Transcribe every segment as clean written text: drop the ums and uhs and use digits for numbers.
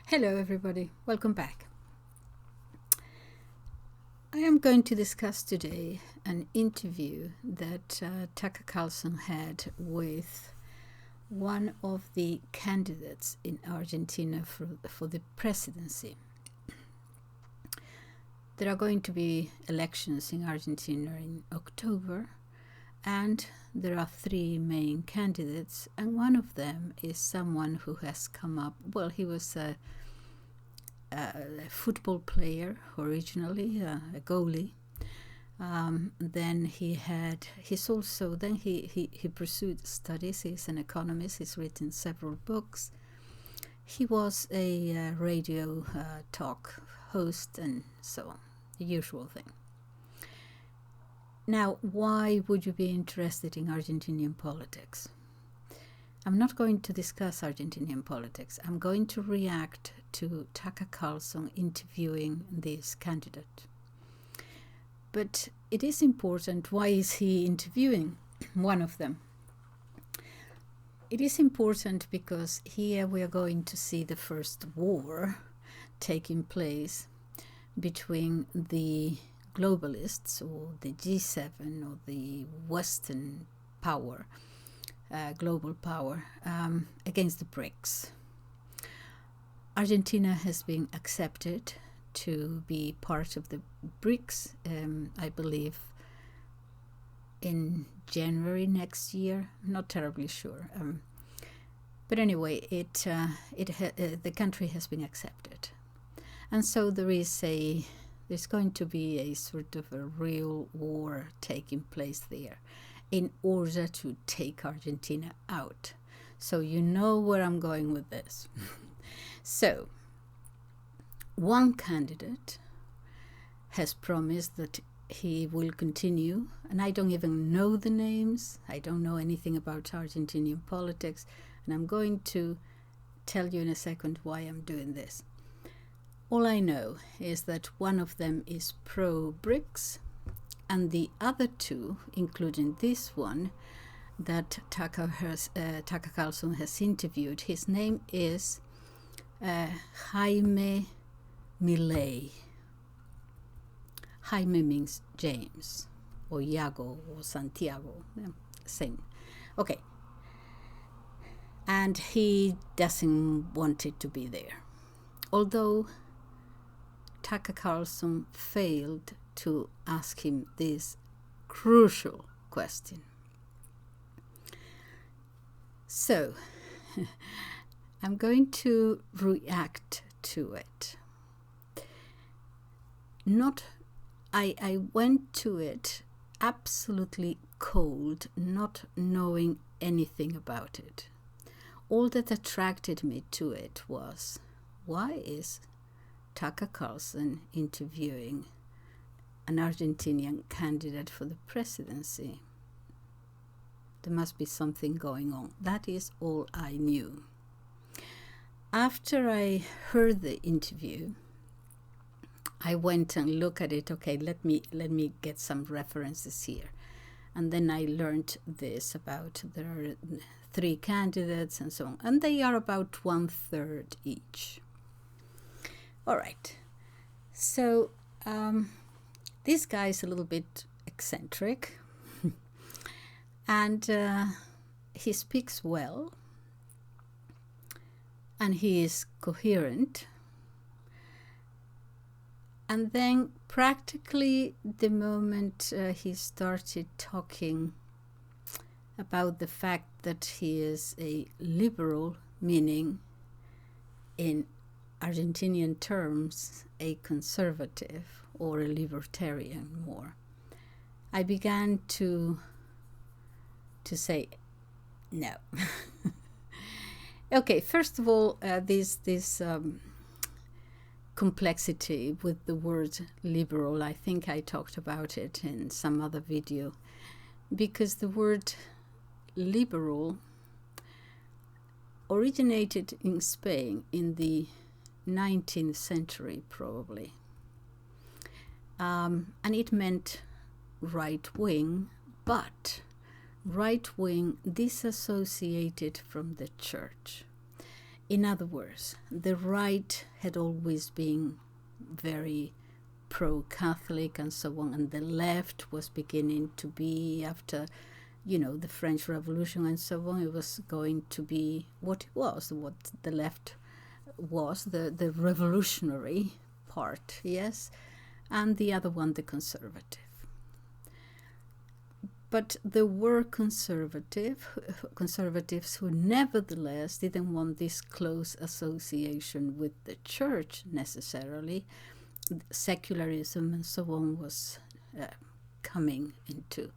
Hello everybody, welcome back. I am going to discuss today an interview that Tucker Carlson had with one of the candidates in Argentina for the presidency. There are going to be elections in Argentina in October, and there are three main candidates, and one of them is someone who has come up. Well, he was a football player originally, a goalie. Then he pursued studies. He's an economist. He's written several books. He was a radio talk host and so on, the usual thing. Now, why would you be interested in Argentinian politics? I'm not going to discuss Argentinian politics. I'm going to react to Tucker Carlson interviewing this candidate. But it is important, why is he interviewing one of them? It is important because here we are going to see the first war taking place between the globalists or the G7 or the Western power, global power, against the BRICS. Argentina has been accepted to be part of the BRICS, I believe, in January next year. Not terribly sure. But anyway, the country has been accepted. And so there's going to be a sort of a real war taking place there in order to take Argentina out. So you know where I'm going with this. So, one candidate has promised that he will continue, and I don't even know the names. I don't know anything about Argentinian politics, and I'm going to tell you in a second why I'm doing this. All I know is that one of them is pro-BRICS, and the other two, including this one that Tucker Carlson has interviewed, his name is Javier Milei. Jaime means James, or Iago, or Santiago, same. Okay. And he doesn't want it to be there. Although Tucker Carlson failed to ask him this crucial question. So, I'm going to react to it. I went to it absolutely cold, not knowing anything about it. All that attracted me to it was, why is Tucker Carlson interviewing an Argentinian candidate for the presidency? There must be something going on. That is all I knew. After I heard the interview, I went and looked at it. Okay, let me get some references here. And then I learned this about there are three candidates and so on. And they are about 1/3 each. All right. So this guy is a little bit eccentric. And he speaks well. And he is coherent. And then practically the moment he started talking about the fact that he is a liberal, meaning in Argentinian terms, a conservative or a libertarian more, I began to say no. Okay, first of all, this complexity with the word liberal, I think I talked about it in some other video, because the word liberal originated in Spain in the 19th century probably, and it meant right wing, but right wing disassociated from the church. In other words, the right had always been very pro-Catholic and so on, and the left was beginning to be, after, the French Revolution and so on, it was going to be what the left was, the revolutionary part, yes, and the other one, the conservative. But there were conservatives who nevertheless didn't want this close association with the church necessarily. Secularism and so on was coming into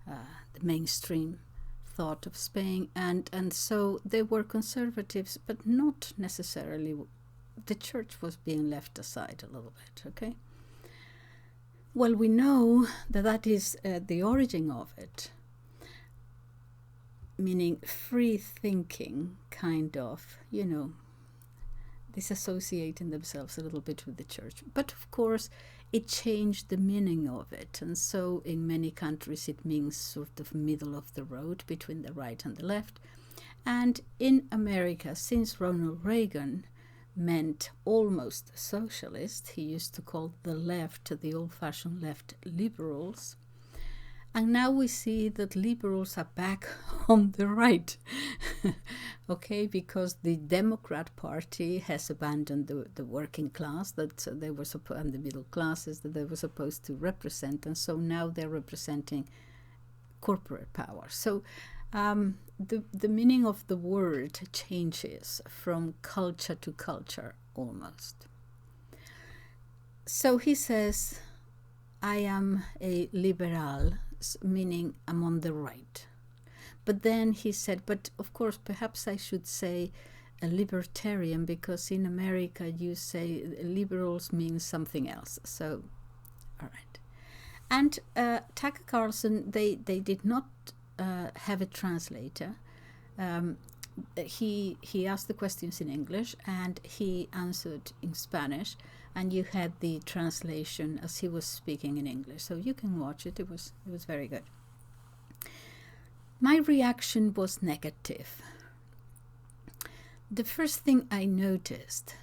the mainstream thought of Spain, and so they were conservatives, but not necessarily. The church was being left aside a little bit, okay? Well, we know that is the origin of it, meaning free thinking, kind of, disassociating themselves a little bit with the church. But of course, it changed the meaning of it. And so in many countries, it means sort of middle of the road between the right and the left. And in America, since Ronald Reagan meant almost socialist, he used to call the left, the old-fashioned left, liberals. And now we see that liberals are back on the right, okay, because the Democrat Party has abandoned the working class that they were and the middle classes that they were supposed to represent, and so now they're representing corporate power. So the meaning of the word changes from culture to culture almost. So he says, I am a liberal, meaning I'm on the right. But then he said, but of course, perhaps I should say a libertarian, because in America you say liberals means something else. So, all right. And Tucker Carlson, they did not have a translator. He asked the questions in English and he answered in Spanish, and you had the translation as he was speaking in English, so you can watch it. It was very good. My reaction was negative. The first thing I noticed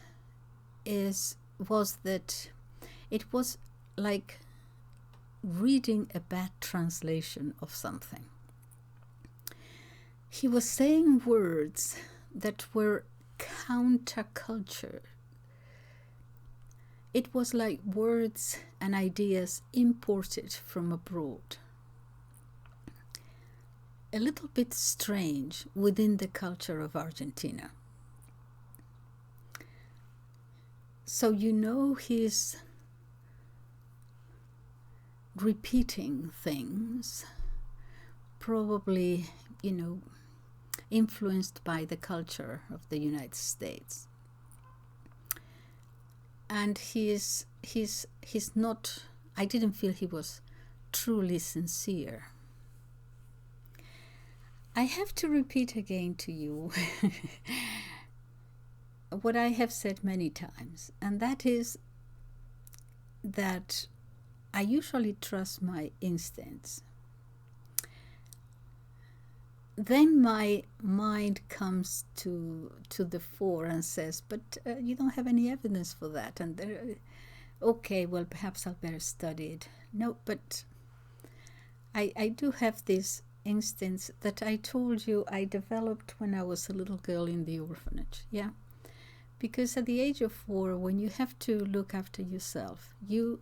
was that it was like reading a bad translation of something. He was saying words that were counterculture. It was like words and ideas imported from abroad. A little bit strange within the culture of Argentina. So he's repeating things, probably, influenced by the culture of the United States. And he's not, I didn't feel he was truly sincere. I have to repeat again to you what I have said many times, and that is that I usually trust my instincts. Then my mind comes to the fore and says, but you don't have any evidence for that. And okay, well, perhaps I'll better study it. No, but I do have these instincts that I told you I developed when I was a little girl in the orphanage. Yeah, because at the age of 4, when you have to look after yourself, you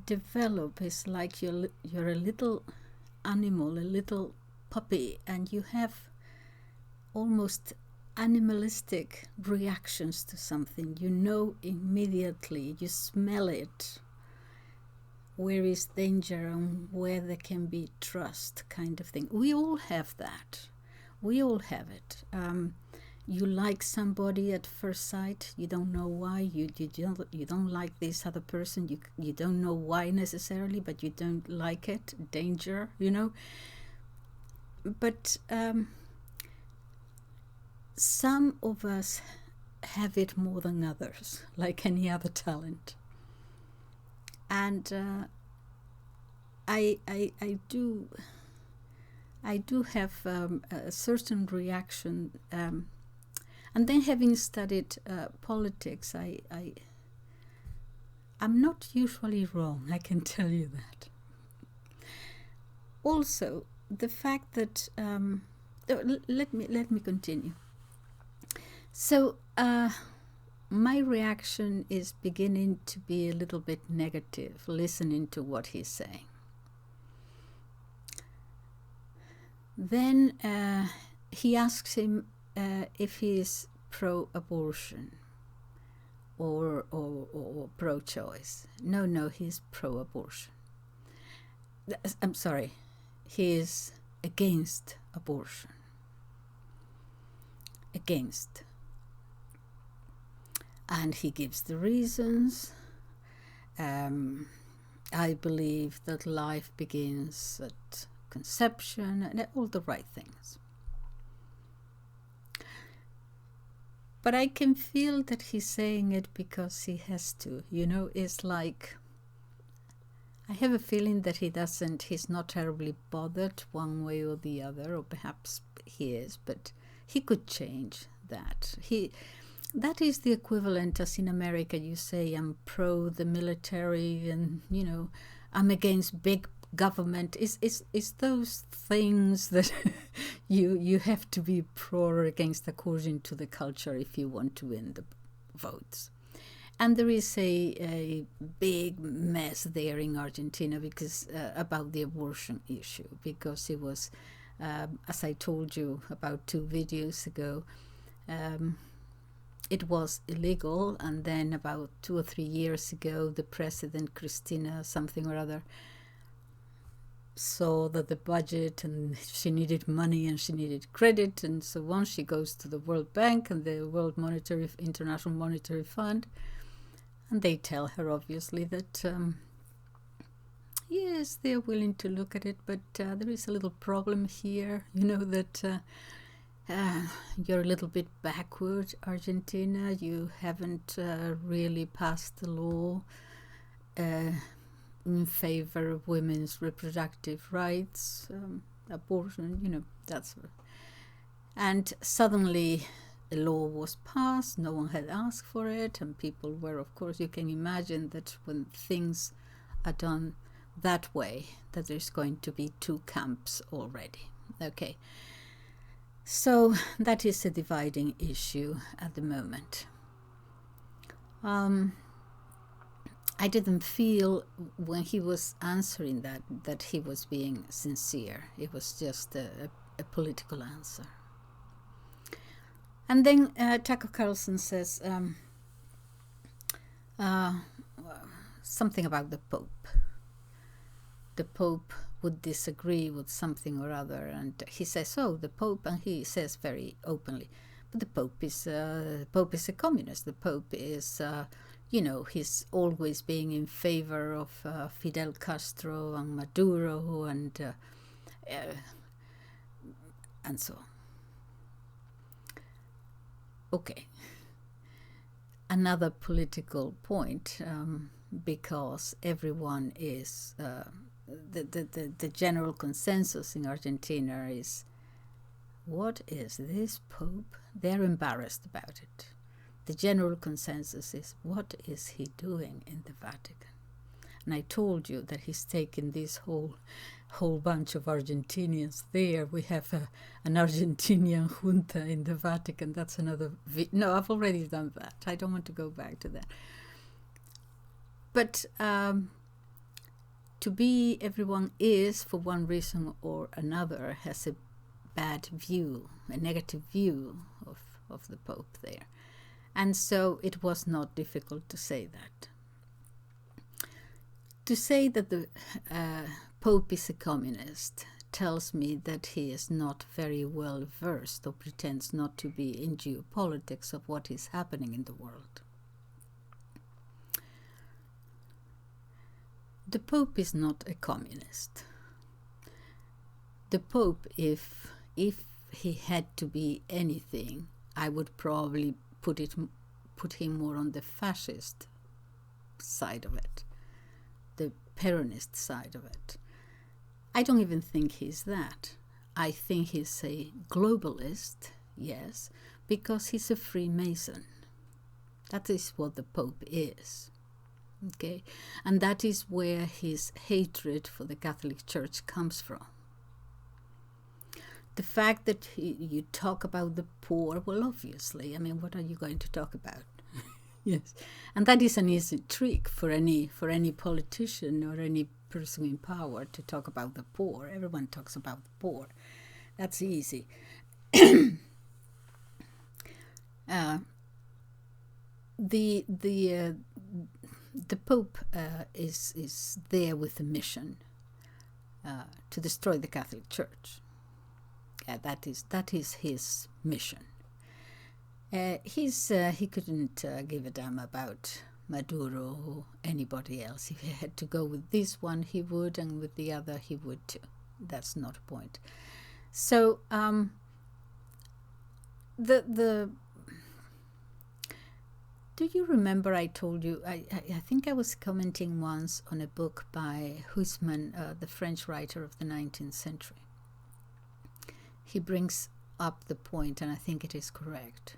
develop. It's like you're a little animal, a little puppy, and you have almost animalistic reactions to something. You know immediately, you smell it, where is danger and where there can be trust, kind of thing. We all have that. We all have it. You like somebody at first sight. You don't know why. You don't like this other person. You don't know why necessarily, but you don't like it. Danger, But some of us have it more than others, like any other talent. And I do have a certain reaction. And then, having studied politics, I'm not usually wrong, I can tell you that. Also, the fact that let me continue. So my reaction is beginning to be a little bit negative, listening to what he's saying. Then he asks him if he is pro-abortion or pro-choice. No, he's pro-abortion. I'm sorry, he is against abortion. Against. And he gives the reasons. I believe that life begins at conception and all the right things. But I can feel that he's saying it because he has to. You know, it's like, I have a feeling that he's not terribly bothered one way or the other, or perhaps he is, but he could change that. That is the equivalent, as in America you say, I'm pro the military and, you know, I'm against big government. It's those things that you have to be pro or against according to the culture if you want to win the votes. And there is a big mess there in Argentina because about the abortion issue, because it was, as I told you about 2 videos ago, it was illegal, and then about 2 or 3 years ago, the president, Christina something or other, saw that the budget, and she needed money and she needed credit, and so on. She goes to the World Bank and the International Monetary Fund, and they tell her obviously that yes, they're willing to look at it, but there is a little problem here, you know, that you're a little bit backward, Argentina. You haven't really passed the law in favor of women's reproductive rights, abortion, you know, that's. And suddenly a law was passed, no one had asked for it, and people were, of course, you can imagine that when things are done that way, that there's going to be 2 camps already. Okay. So that is a dividing issue at the moment. I didn't feel when he was answering that he was being sincere. It was just a political answer. And then Tucker Carlson says something about the Pope. The Pope would disagree with something or other, and he says, "Oh, the Pope," and he says very openly, "But the Pope is a communist. The Pope is, you know, he's always being in favor of Fidel Castro and Maduro and so on." Okay, another political point, because everyone is. The general consensus in Argentina is, what is this Pope? They're embarrassed about it. The general consensus is, what is he doing in the Vatican? And I told you that he's taken this whole bunch of Argentinians there. We have an Argentinian junta in the Vatican. That's another no, I've already done that. I don't want to go back to that. But to be everyone is, for one reason or another, has a bad view, a negative view of the Pope there. And so it was not difficult to say that. To say that the Pope is a communist tells me that he is not very well versed, or pretends not to be, in geopolitics of what is happening in the world. The Pope is not a communist. The Pope, if he had to be anything, I would probably put him more on the fascist side of it, the Peronist side of it. I don't even think he's that. I think he's a globalist, yes, because he's a Freemason. That is what the Pope is. Okay? And that is where his hatred for the Catholic Church comes from. The fact that you talk about the poor, well, obviously, I mean, what are you going to talk about? Yes, and that is an easy trick for any politician or any person in power to talk about the poor. Everyone talks about the poor. That's easy. The Pope is there with a mission to destroy the Catholic Church. That is his mission. He couldn't give a damn about Maduro or anybody else. If he had to go with this one, he would, and with the other, he would too. That's not a point. So do you remember I told you, I think I was commenting once on a book by Huysman, the French writer of the 19th century. He brings up the point, and I think it is correct,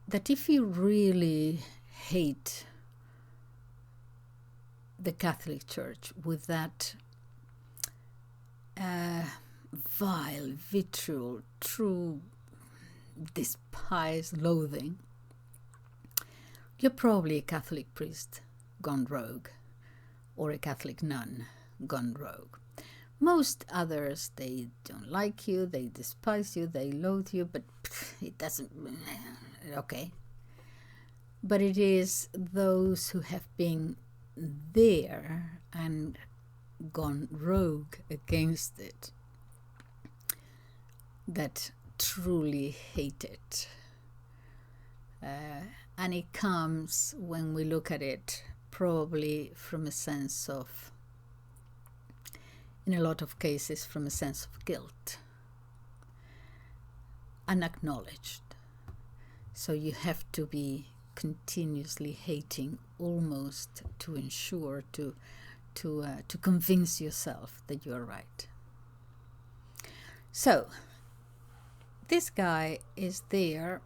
that if you really hate the Catholic Church with that vile, vitriol, true despise, loathing, you're probably a Catholic priest gone rogue, or a Catholic nun gone rogue. Most others, they don't like you, they despise you, they loathe you, but it doesn't... Okay. But it is those who have been there and gone rogue against it that truly hate it. And it comes, when we look at it, probably from a sense of, in a lot of cases, from a sense of guilt, unacknowledged. So you have to be continuously hating, almost to ensure, to convince yourself that you're right. So this guy is there.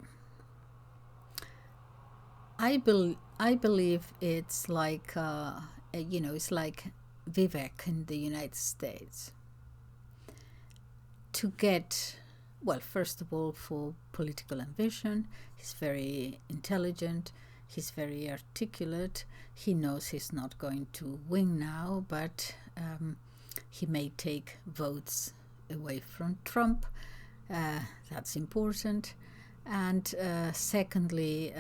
I believe it's like it's like Vivak in the United States. To get, well, first of all, for political ambition. He's very intelligent, he's very articulate, he knows he's not going to win now, but he may take votes away from Trump. That's important. And secondly,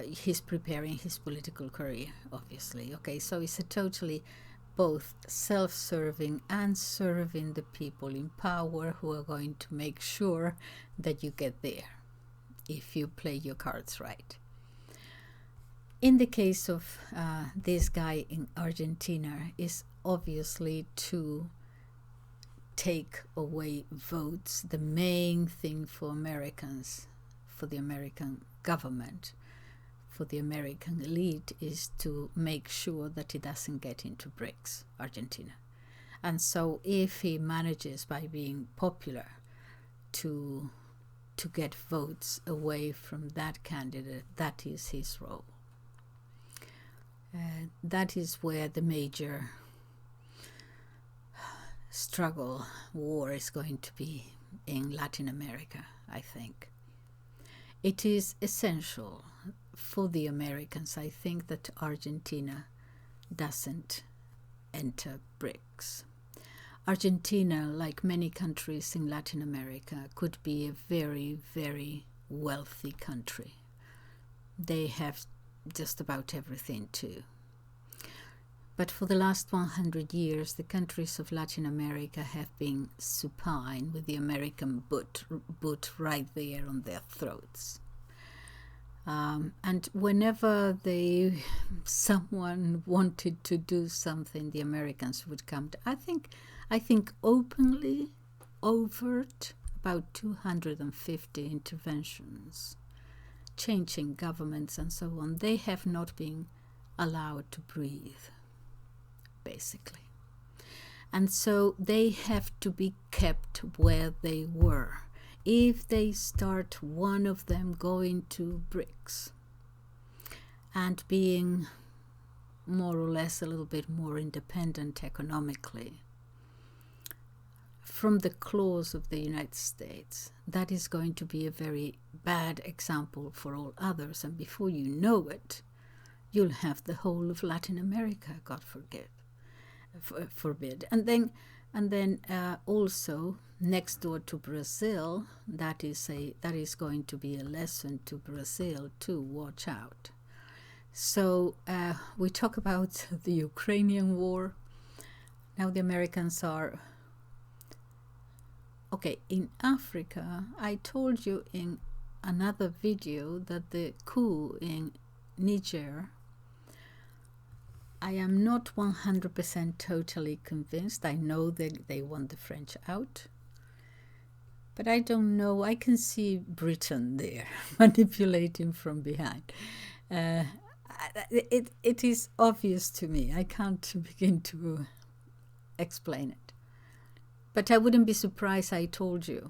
he's preparing his political career, obviously. Okay, so it's a totally both self-serving and serving the people in power who are going to make sure that you get there if you play your cards right. In the case of this guy in Argentina, is obviously to take away votes. The main thing for Americans, for the American government, for the American elite, is to make sure that he doesn't get into BRICS, Argentina. And so if he manages, by being popular, to get votes away from that candidate, that is his role. That is where the major struggle, war is going to be in Latin America, I think. It is essential for the Americans, I think, that Argentina doesn't enter BRICS. Argentina, like many countries in Latin America, could be a very, very wealthy country. They have just about everything too. But for the last 100 years, the countries of Latin America have been supine, with the American boot right there on their throats. And whenever someone wanted to do something, the Americans would come to, I think openly, overt, about 250 interventions, changing governments and so on. They have not been allowed to breathe, basically. And so they have to be kept where they were if they start one of them going to BRICS and being more or less a little bit more independent economically from the claws of the United States, that is going to be a very bad example for all others. And before you know it, you'll have the whole of Latin America, God forbid. And then also next door to Brazil, that is going to be a lesson to Brazil to watch out. So we talk about the Ukrainian war. Now the Americans are... Okay, in Africa, I told you in another video that the coup in Niger, I am not 100% totally convinced. I know that they want the French out, but I don't know. I can see Britain there manipulating from behind. It is obvious to me. I can't begin to explain it. But I wouldn't be surprised, I told you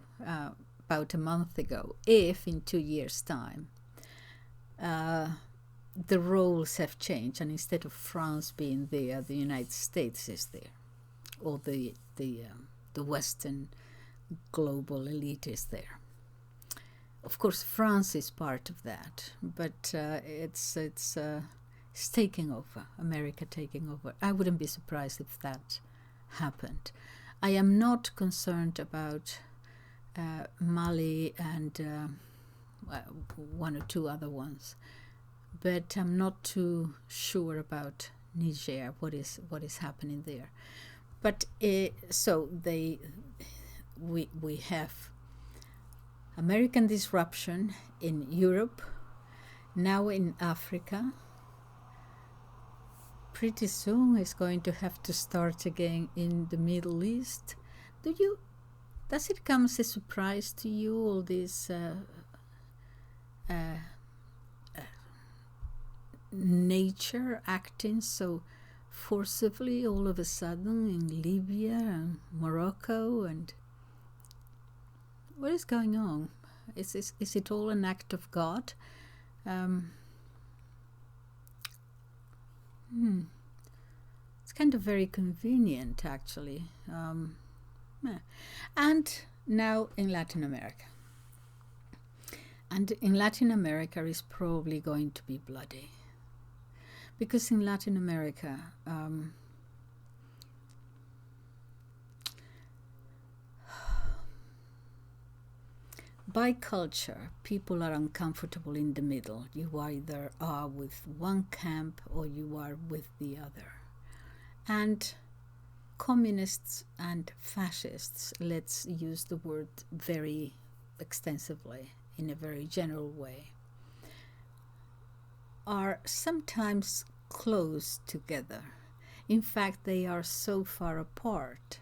about a month ago, if in 2 years' time the roles have changed, and instead of France being there, the United States is there, or the Western global elite is there. Of course, France is part of that, but it's taking over, America taking over. I wouldn't be surprised if that happened. I am not concerned about Mali and one or two other ones, but I'm not too sure about Niger, what is happening there. But so we have American disruption in Europe, now in Africa. Pretty soon it's going to have to start again in the Middle East. Does it come as a surprise to you, all this nature acting so forcibly all of a sudden in Libya and Morocco? And what is going on? Is it all an act of God? It's kind of very convenient, actually. And now in Latin America. And in Latin America is probably going to be bloody. Because in Latin America, by culture, people are uncomfortable in the middle. You either are with one camp or you are with the other. And communists and fascists, let's use the word very extensively, in a very general way, are sometimes close together. In fact, they are so far apart.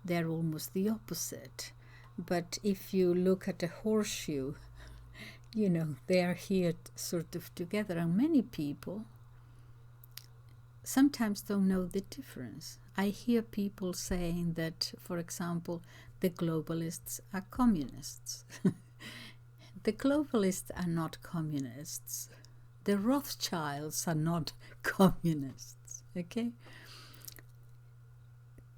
They're almost the opposite. But if you look at a horseshoe, you know, they are here sort of together. And many people sometimes don't know the difference. I hear people saying that, for example, the globalists are communists. The globalists are not communists. The Rothschilds are not communists, okay?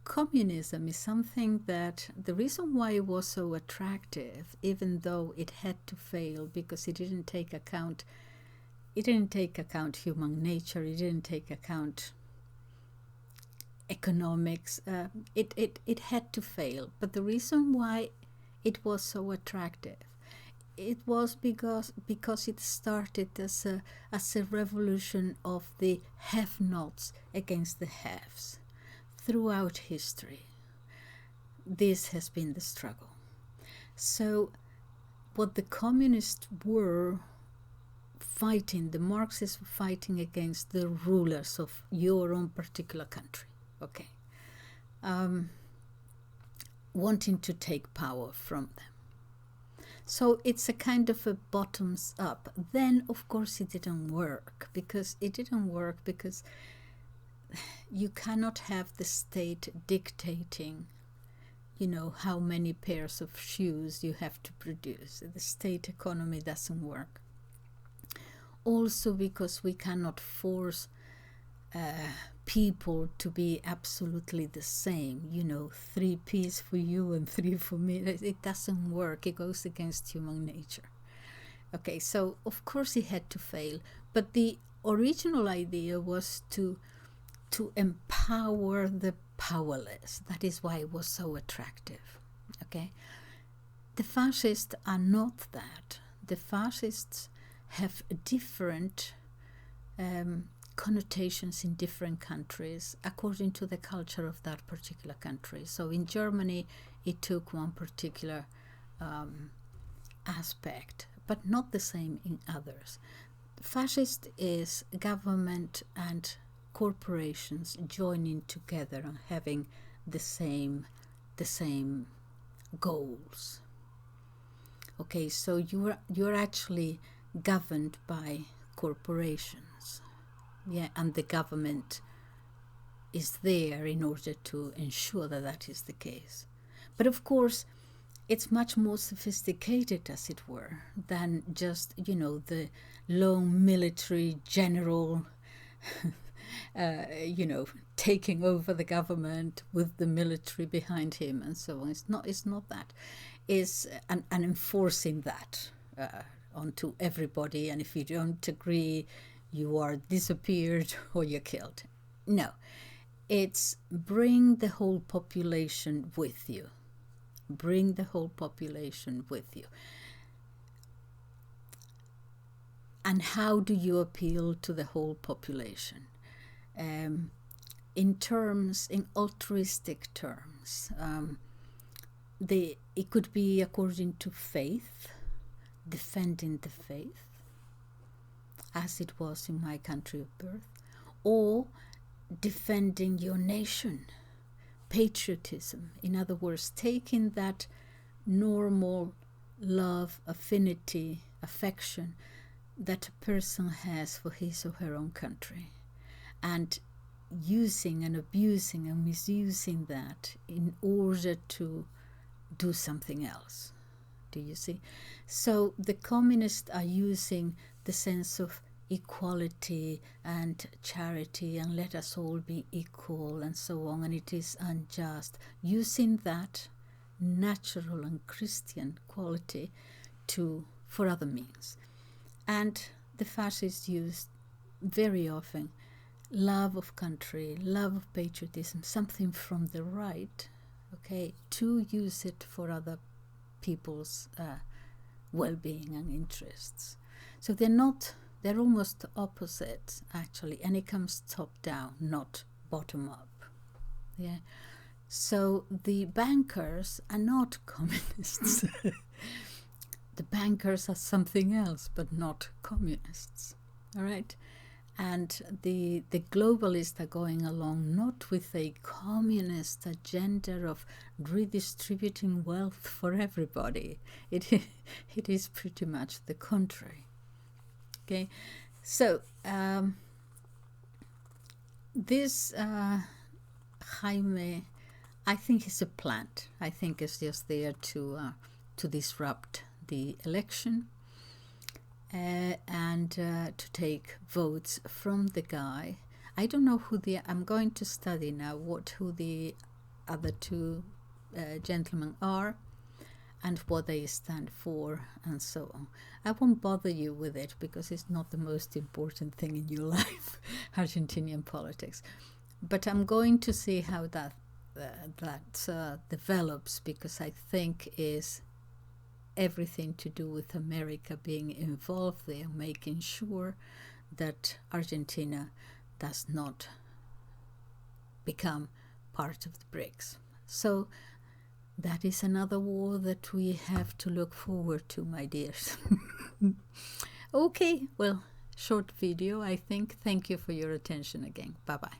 Communism is something that the reason why it was so attractive, even though it had to fail because it didn't take account human nature, it didn't take account economics, it had to fail. But the reason why it was so attractive, it was because it started as a revolution of the have-nots against the haves. Throughout history, this has been the struggle. So what the communists were fighting, the Marxists were fighting against the rulers of your own particular country, okay? Wanting to take power from them. So it's a kind of a bottoms up. Then, of course, it didn't work because you cannot have the state dictating you know, how many pairs of shoes you have to produce. The state economy doesn't work. Also because we cannot force people to be absolutely the same, you know, 3 pieces for you and 3 for me. It doesn't work. It goes against human nature. Okay, so of course he had to fail, but the original idea was to empower the powerless. That is why it was so attractive. Okay, the fascists are not that. The fascists have different connotations in different countries according to the culture of that particular country. So in Germany it took one particular aspect, but not the same in others. Fascist is government and corporations joining together and having the same goals. Okay, so you're actually governed by corporations, yeah, and the government is there in order to ensure that that is the case. But of course, it's much more sophisticated, as it were, than just, you know, the lone military general, you know, taking over the government with the military behind him and so on. It's not that. It's and enforcing that onto everybody, and if you don't agree, you are disappeared or you're killed. No, it's bring the whole population with you. Bring the whole population with you. And how do you appeal to the whole population? In altruistic terms. It could be according to faith, defending the faith, as it was in my country of birth, or defending your nation, patriotism. In other words, taking that normal love, affinity, affection that a person has for his or her own country, and using and abusing and misusing that in order to do something else. Do you see? So the communists are using the sense of equality and charity and let us all be equal and so on, and it is unjust, using that natural and Christian quality for other means. And the fascists used very often love of country, love of patriotism, something from the right, okay, to use it for other people's well-being and interests. So they're almost opposite, actually, and it comes top down, not bottom up. Yeah. So the bankers are not communists. The bankers are something else, but not communists. All right. And the globalists are going along not with a communist agenda of redistributing wealth for everybody. It is pretty much the contrary. Okay, so this Jaime, I think is a plant. I think it's just there to disrupt the election. And to take votes from the guy. I don't know I'm going to study now who the other 2 gentlemen are and what they stand for and so on. I won't bother you with it because it's not the most important thing in your life, Argentinian politics. But I'm going to see how that develops, because I think is everything to do with America being involved there, making sure that Argentina does not become part of the BRICS. So that is another war that we have to look forward to, my dears. Okay, well, short video, I think. Thank you for your attention again. Bye-bye.